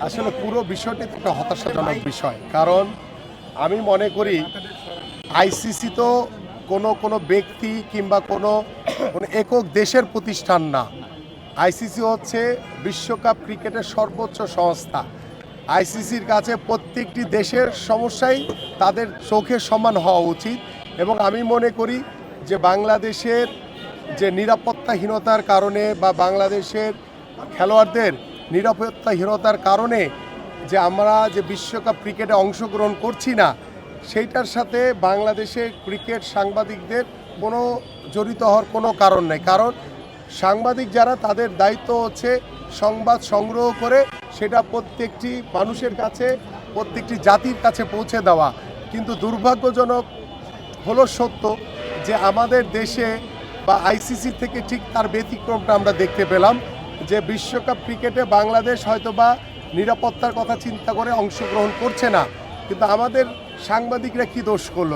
আসলে পুরো বিষয়টি একটা হতাশাজনক বিষয়, কারণ আমি মনে করি আইসিসি তো কোনো ব্যক্তি কিংবা কোনো একক দেশের প্রতিষ্ঠান না। আইসিসি হচ্ছে বিশ্বকাপ ক্রিকেটের সর্বোচ্চ সংস্থা। আইসিসির কাছে প্রত্যেকটি দেশের সমস্যাই তাদের চোখে সমান হওয়া উচিত, এবং আমি মনে করি যে বাংলাদেশের যে নিরাপত্তাহীনতার কারণে বা বাংলাদেশের খেলোয়াড়দের নিরাপত্তাহীনতার কারণে যে আমরা যে বিশ্বকাপ ক্রিকেটে অংশগ্রহণ করছি না, সেইটার সাথে বাংলাদেশের ক্রিকেট সাংবাদিকদের কোনো জড়িত হওয়ার কোনো কারণ নেই। কারণ সাংবাদিক যারা, তাদের দায়িত্ব হচ্ছে সংবাদ সংগ্রহ করে সেটা প্রত্যেকটি মানুষের কাছে, প্রত্যেকটি জাতির কাছে পৌঁছে দেওয়া। কিন্তু দুর্ভাগ্যজনক হলো সত্য যে আমাদের দেশে বা আইসিসি থেকে ঠিক তার ব্যতিক্রমটা আমরা দেখতে পেলাম, যে বিশ্বকাপ ক্রিকেটে বাংলাদেশ হয়তোবা নিরাপত্তার কথা চিন্তা করে অংশগ্রহণ করছে না, কিন্তু আমাদের সাংবাদিকরা কি দোষ করলো?